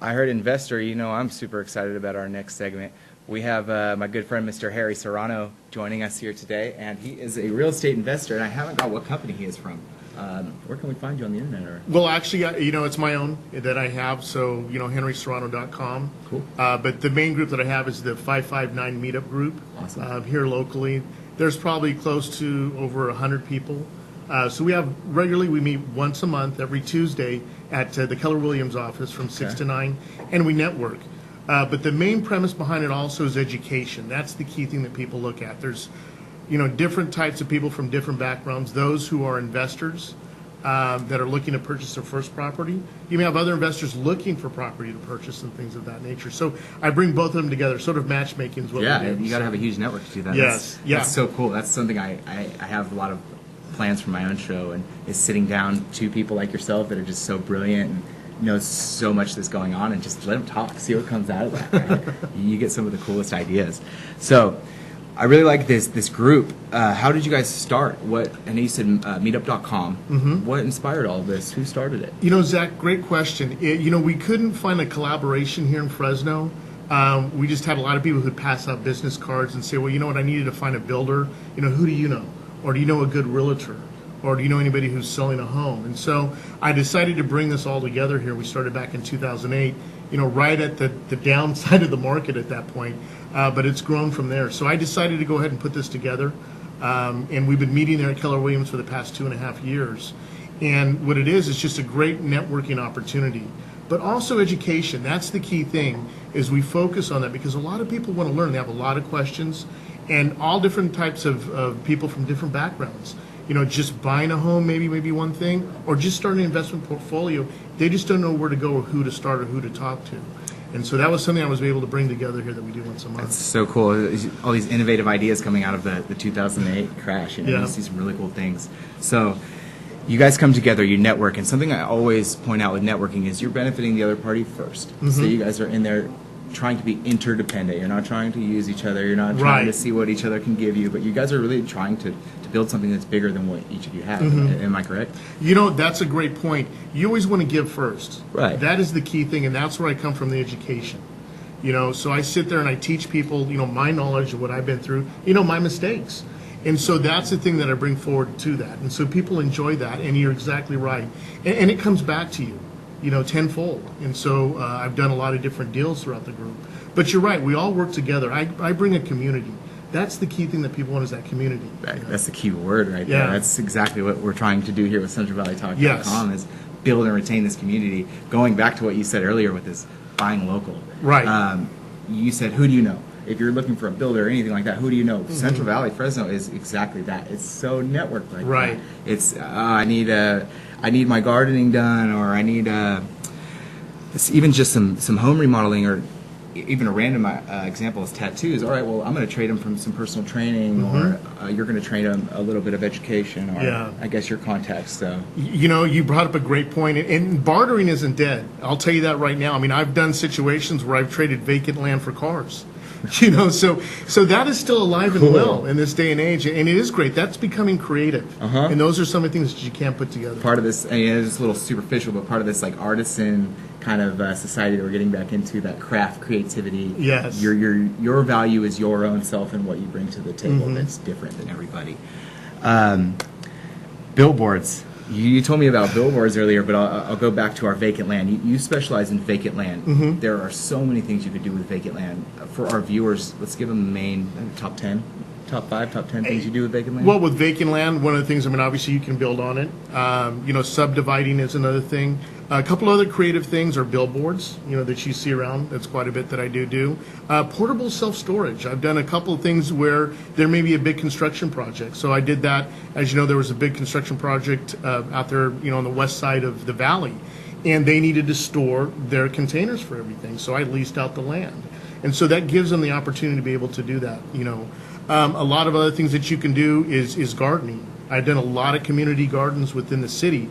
I heard investor. I'm super excited about our next segment. We have my good friend, Mr. Harry Serrano, joining us here today, and he is a real estate investor, and I haven't got what company he is from. Where can we find you on the internet? Well, actually, it's my own that I have, so, henryserrano.com. Cool. But the main group that I have is the 559 Meetup Group. Awesome. Here locally. There's probably close to over 100 people. So we meet once a month, every Tuesday, at the Keller Williams office from 6 to 9, and we network. But the main premise behind it also is education. That's the key thing that people look at. There's, different types of people from different backgrounds. Those who are investors that are looking to purchase their first property. You may have other investors looking for property to purchase and things of that nature. So I bring both of them together. Sort of matchmaking is what we do. Yeah, you got to have a huge network to do that. Yes, That's so cool. That's something I have a lot of plans for my own show, and is sitting down to people like yourself that are just so brilliant and know so much that's going on, and just let them talk, see what comes out of that. Right? You get some of the coolest ideas. So I really like this group. How did you guys start? I know you said meetup.com. Mm-hmm. What inspired all of this? Who started it? Zach, great question. We couldn't find a collaboration here in Fresno. We just had a lot of people who'd pass out business cards and say, well, you know what, I needed to find a builder. Who do you know? Or do you know a good realtor? Or do you know anybody who's selling a home? And so I decided to bring this all together here. We started back in 2008, right at the downside of the market at that point. But it's grown from there. So I decided to go ahead and put this together. And we've been meeting there at Keller Williams for the past 2.5 years. And what it is just a great networking opportunity. But also education. That's the key thing, is we focus on that because a lot of people want to learn. They have a lot of questions. And all different types of people from different backgrounds. Just buying a home, maybe one thing, or just starting an investment portfolio. They just don't know where to go or who to start or who to talk to. And so that was something I was able to bring together here that we do once a month. That's so cool. All these innovative ideas coming out of the 2008 crash. You see some really cool things. So you guys come together, you network, and something I always point out with networking is you're benefiting the other party first. Mm-hmm. So you guys are in there trying to be interdependent. You're not trying to use each other. You're not trying to see what each other can give you, but you guys are really trying to build something that's bigger than what each of you have. Mm-hmm. Am I correct? That's a great point. You always want to give first. Right. That is the key thing, and that's where I come from, the education. So I sit there and I teach people, my knowledge of what I've been through, my mistakes. And so that's the thing that I bring forward to that. And so people enjoy that, and you're exactly right. And it comes back to you. Tenfold. And so I've done a lot of different deals throughout the group. But you're right, we all work together. I bring a community. That's the key thing that people want, is that community. Right. That's the key word right there. That's exactly what we're trying to do here with CentralValleyTalk.com is build and retain this community. Going back to what you said earlier with this buying local. Right. You said, who do you know? If you're looking for a builder or anything like that, who do you know? Mm-hmm. Central Valley, Fresno is exactly that. It's so networked like that. It's, I need my gardening done, or I need it's even just some home remodeling, or even a random example is tattoos. All right, well, I'm going to trade them from some personal training, mm-hmm. or you're going to train them a little bit of education, or I guess your contacts. So you brought up a great point, and bartering isn't dead. I'll tell you that right now. I mean, I've done situations where I've traded vacant land for cars. So that is still alive and well in this day and age, and it is great. That's becoming creative, and those are some of the things that you can't put together. Part of this, it's a little superficial, but part of this like artisan kind of society that we're getting back into, that craft creativity. Yes, your value is your own self and what you bring to the table. Mm-hmm. That's different than everybody. Billboards. You told me about billboards earlier, but I'll go back to our vacant land. You specialize in vacant land. Mm-hmm. There are so many things you could do with vacant land. For our viewers, let's give them the main top 10, top 5, top 10 things you do with vacant land. Well, with vacant land, one of the things, obviously you can build on it. Subdividing is another thing. A couple other creative things are billboards, that you see around. That's quite a bit that I do. Portable self-storage. I've done a couple of things where there may be a big construction project. So I did that. As you know, there was a big construction project out there, on the west side of the valley. And they needed to store their containers for everything. So I leased out the land. And so that gives them the opportunity to be able to do that, A lot of other things that you can do is gardening. I've done a lot of community gardens within the city.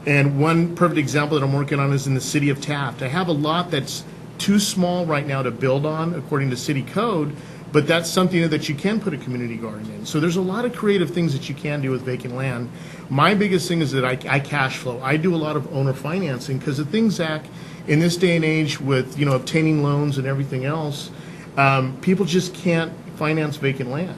And one perfect example that I'm working on is in the city of Taft. I have a lot that's too small right now to build on according to city code, but that's something that you can put a community garden in. So there's a lot of creative things that you can do with vacant land. My biggest thing is that I cash flow. I do a lot of owner financing because the thing, Zach, in this day and age with, obtaining loans and everything else, people just can't finance vacant land.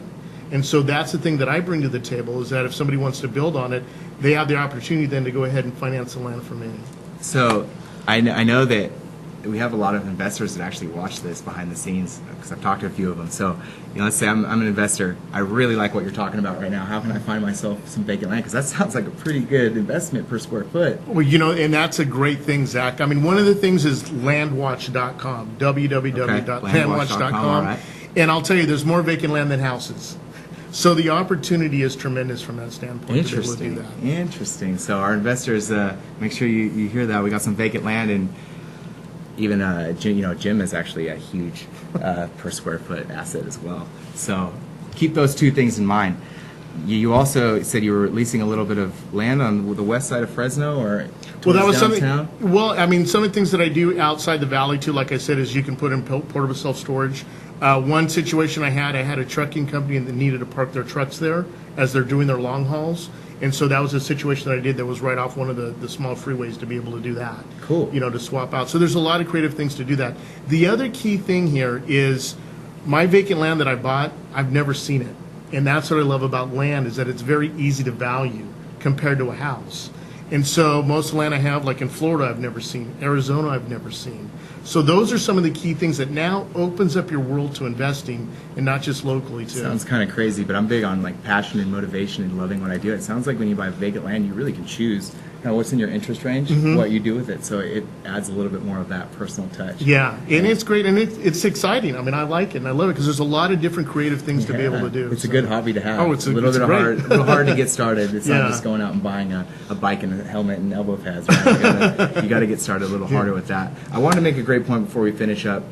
And so that's the thing that I bring to the table, is that if somebody wants to build on it, they have the opportunity then to go ahead and finance the land from me. So I know that we have a lot of investors that actually watch this behind the scenes, because I've talked to a few of them. So, let's say I'm an investor. I really like what you're talking about right now. How can I find myself some vacant land? Because that sounds like a pretty good investment per square foot. Well, and that's a great thing, Zach. I mean, one of the things is landwatch.com, www.landwatch.com. Right. And I'll tell you, there's more vacant land than houses. So the opportunity is tremendous from that standpoint. Interesting. To be able to do that. Interesting. So our investors, make sure you hear that. We got some vacant land, and even Jim is actually a huge per square foot asset as well. So keep those two things in mind. You also said you were leasing a little bit of land on the west side of Fresno, or well, that was downtown? something. Well, I mean, some of the things that I do outside the valley too, like I said, is you can put in portable self storage. One situation I had a trucking company that needed to park their trucks there as they're doing their long hauls. And so that was a situation that I did that was right off one of the small freeways to be able to do that. Cool. To swap out. So there's a lot of creative things to do that. The other key thing here is my vacant land that I bought, I've never seen it. And that's what I love about land, is that it's very easy to value compared to a house. And so most of the land I have, like in Florida, I've never seen. Arizona, I've never seen. So those are some of the key things that now opens up your world to investing, and not just locally too. Sounds kind of crazy, but I'm big on like passion and motivation and loving what I do. It sounds like when you buy vacant land, you really can choose what's in your interest range, what you do with it. So it adds a little bit more of that personal touch. Yeah, and it's great, and it's exciting. I mean, I like it, and I love it, because there's a lot of different creative things to be able to do. It's a good hobby to have. Oh, it's a little bit great. hard, a little hard to get started. It's Yeah. not just going out and buying a bike and a helmet and elbow pads. Right? You got to get started a little harder with that. I wanted to make a great point before we finish up.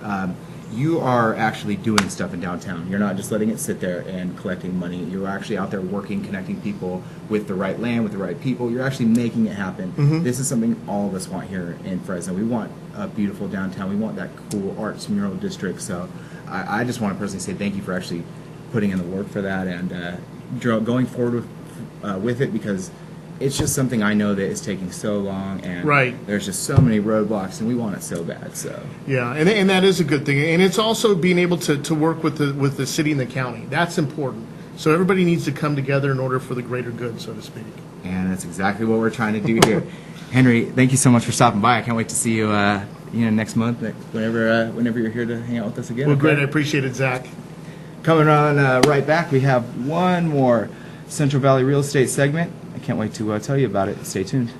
You are actually doing stuff in downtown. You're not just letting it sit there and collecting money. You're actually out there working, connecting people with the right land, with the right people. You're actually making it happen. This is something all of us want here in Fresno. We want a beautiful downtown. We want that cool arts mural district. So I just want to personally say thank you for actually putting in the work for that and going forward with it, because it's just something I know that is taking so long, and Right. there's just so many roadblocks, and we want it so bad. So Yeah, and that is a good thing, and it's also being able to work with the city and the county. That's important. So everybody needs to come together in order for the greater good, so to speak. And that's exactly what we're trying to do here. Henry, thank you so much for stopping by. I can't wait to see you, next month, whenever you're here to hang out with us again. Well, okay? great. I appreciate it, Zach. Coming on right back, we have one more Central Valley Real Estate segment. I can't wait to tell you about it. Stay tuned.